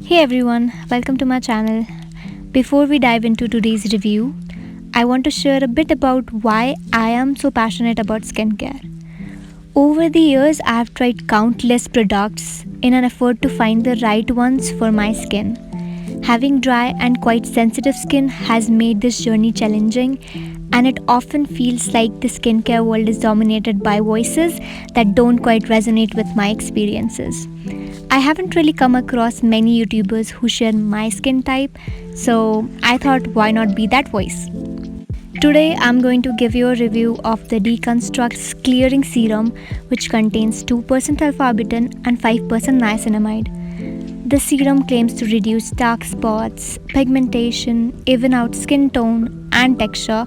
Hey everyone, welcome to my channel. Before we dive into today's review, I want to share a bit about why I am so passionate about skincare. Over the years, I have tried countless products in an effort to find the right ones for my skin. Having dry and quite sensitive skin has made this journey challenging, and it often feels like the skincare world is dominated by voices that don't quite resonate with my experiences. I haven't really come across many YouTubers who share my skin type, so I thought why not be that voice? Today I'm going to give you a review of the Deconstruct's Clearing Serum, which contains 2% alpha-arbutin and 5% niacinamide. The serum claims to reduce dark spots, pigmentation, even out skin tone and texture,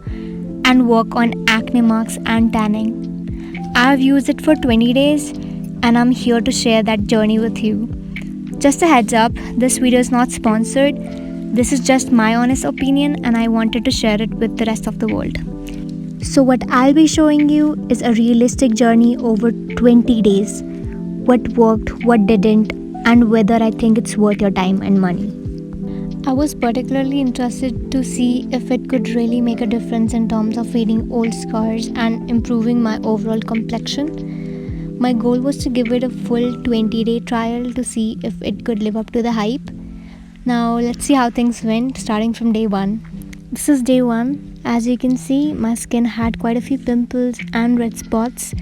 and work on acne marks and tanning. I've used it for 20 days and I'm here to share that journey with you. Just a heads up, this video is not sponsored. This is just my honest opinion and I wanted to share it with the rest of the world. So what I'll be showing you is a realistic journey over 20 days. What worked, what didn't, and whether I think it's worth your time and money. I was particularly interested to see if it could really make a difference in terms of fading old scars and improving my overall complexion. My goal was to give it a full 20-day trial to see if it could live up to the hype. Now let's see how things went starting from day 1. This is day 1. As you can see, my skin had quite a few pimples and red spots.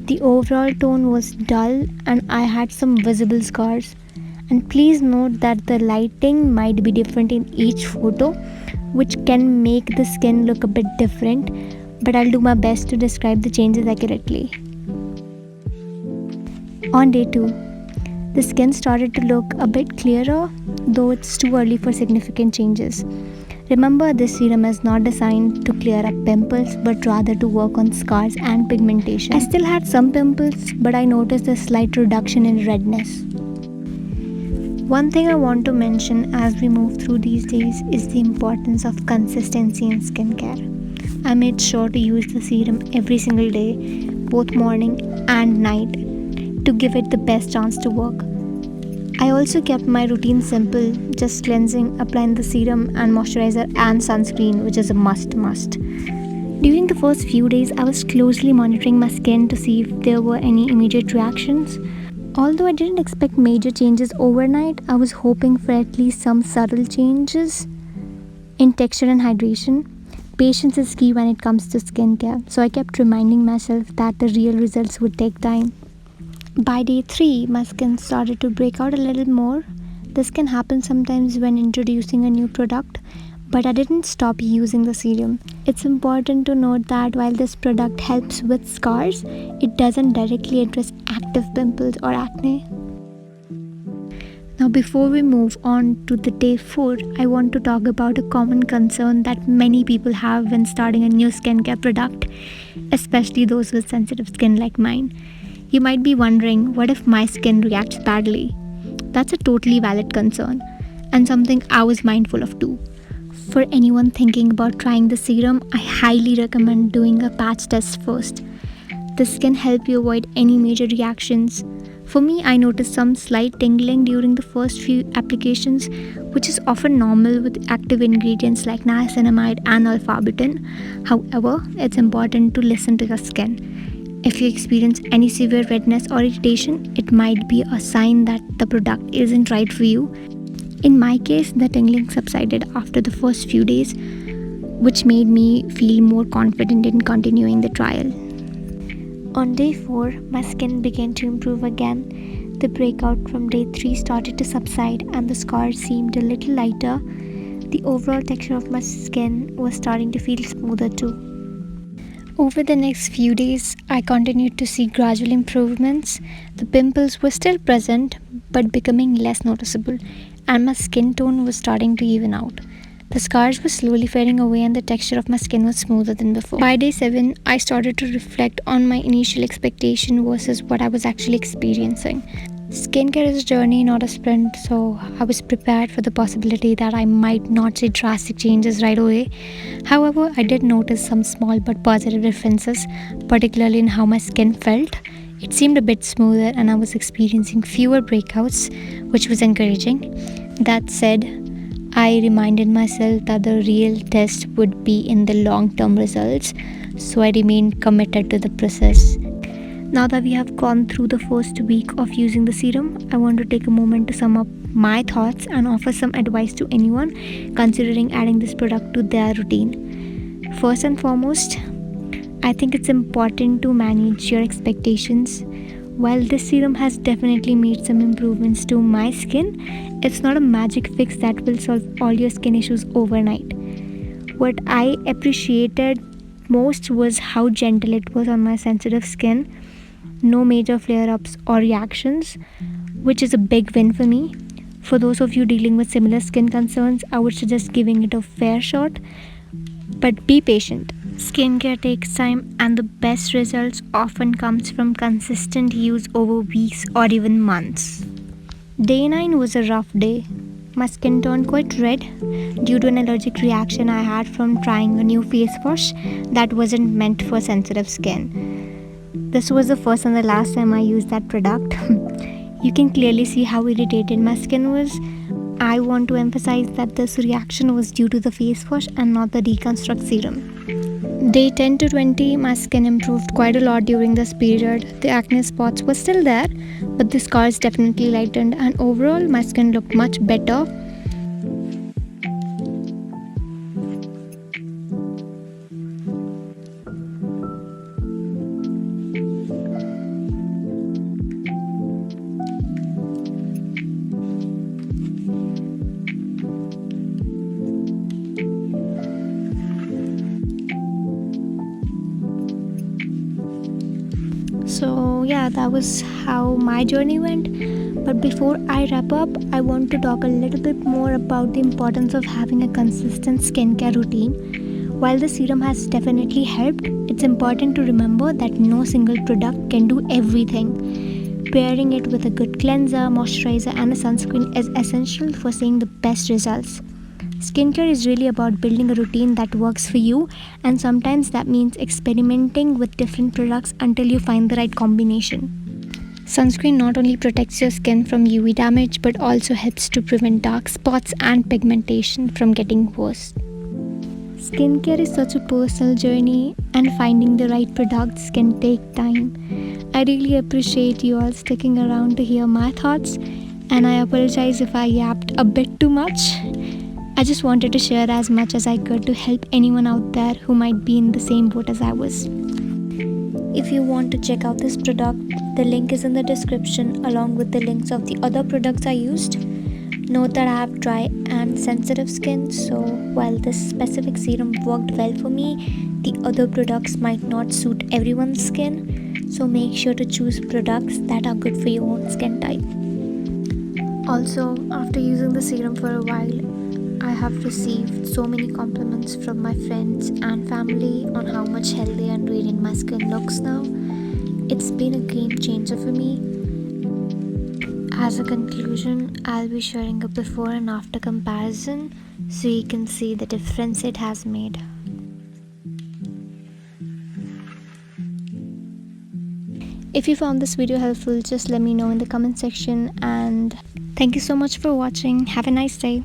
The overall tone was dull and I had some visible scars. And please note that the lighting might be different in each photo, which can make the skin look a bit different, but I'll do my best to describe the changes accurately. On day 2, the skin started to look a bit clearer, though it's too early for significant changes. Remember, this serum is not designed to clear up pimples, but rather to work on scars and pigmentation. I still had some pimples, but I noticed a slight reduction in redness. One thing I want to mention as we move through these days is the importance of consistency in skincare. I made sure to use the serum every single day, both morning and night, to give it the best chance to work. I also kept my routine simple, just cleansing, applying the serum and moisturizer and sunscreen, which is a must. During the first few days, I was closely monitoring my skin to see if there were any immediate reactions. Although I didn't expect major changes overnight, I was hoping for at least some subtle changes in texture and hydration. Patience is key when it comes to skincare, so I kept reminding myself that the real results would take time. By day 3, my skin started to break out a little more. This can happen sometimes when introducing a new product, but I didn't stop using the serum. It's important to note that while this product helps with scars, it doesn't directly address active pimples or acne. Now before we move on to the day 4, I want to talk about a common concern that many people have when starting a new skincare product, especially those with sensitive skin like mine. You might be wondering, what if my skin reacts badly? That's a totally valid concern and something I was mindful of too. For anyone thinking about trying the serum, I highly recommend doing a patch test first. This can help you avoid any major reactions. For me, I noticed some slight tingling during the first few applications, which is often normal with active ingredients like niacinamide and alpha-arbutin. However, it's important to listen to your skin. If you experience any severe redness or irritation, it might be a sign that the product isn't right for you. In my case, the tingling subsided after the first few days, which made me feel more confident in continuing the trial. On day 4, my skin began to improve again. The breakout from day 3 started to subside and the scars seemed a little lighter. The overall texture of my skin was starting to feel smoother too. Over the next few days, I continued to see gradual improvements. The pimples were still present, but becoming less noticeable, and my skin tone was starting to even out. The scars were slowly fading away and the texture of my skin was smoother than before. By day 7, I started to reflect on my initial expectation versus what I was actually experiencing. Skincare is a journey, not a sprint, so I was prepared for the possibility that I might not see drastic changes right away. However, I did notice some small but positive differences, particularly in how my skin felt. It seemed a bit smoother and I was experiencing fewer breakouts, which was encouraging. That said, I reminded myself that the real test would be in the long term results, so I remained committed to the process. Now that we have gone through the first week of using the serum, I want to take a moment to sum up my thoughts and offer some advice to anyone considering adding this product to their routine. First and foremost, I think it's important to manage your expectations. While this serum has definitely made some improvements to my skin, it's not a magic fix that will solve all your skin issues overnight. What I appreciated most was how gentle it was on my sensitive skin. No major flare ups or reactions, which is a big win for me. For those of you dealing with similar skin concerns, I would suggest giving it a fair shot, but be patient. Skincare takes time, and the best results often comes from consistent use over weeks or even months. Day 9 was a rough day. My skin turned quite red due to an allergic reaction I had from trying a new face wash that wasn't meant for sensitive skin. This was the first and the last time I used that product. You can clearly see how irritated my skin was. I want to emphasize that this reaction was due to the face wash and not the Deconstruct serum. Day 10 to 20, my skin improved quite a lot during this period. The acne spots were still there, but the scars definitely lightened, and overall, my skin looked much better. So, yeah, that was how my journey went. But before I wrap up, I want to talk a little bit more about the importance of having a consistent skincare routine. While the serum has definitely helped, it's important to remember that no single product can do everything. Pairing it with a good cleanser, moisturizer, and a sunscreen is essential for seeing the best results. Skincare is really about building a routine that works for you, and sometimes that means experimenting with different products until you find the right combination. Sunscreen not only protects your skin from UV damage but also helps to prevent dark spots and pigmentation from getting worse. Skincare is such a personal journey, and finding the right products can take time. I really appreciate you all sticking around to hear my thoughts, and I apologize if I yapped a bit too much. I just wanted to share as much as I could to help anyone out there who might be in the same boat as I was. If you want to check out this product, the link is in the description along with the links of the other products I used. Note that I have dry and sensitive skin, so while this specific serum worked well for me, the other products might not suit everyone's skin, so make sure to choose products that are good for your own skin type. Also, after using the serum for a while, I have received so many compliments from my friends and family on how much healthier and radiant my skin looks now. It's been a game changer for me. As a conclusion, I'll be sharing a before and after comparison so you can see the difference it has made. If you found this video helpful, just let me know in the comment section, and thank you so much for watching. Have a nice day.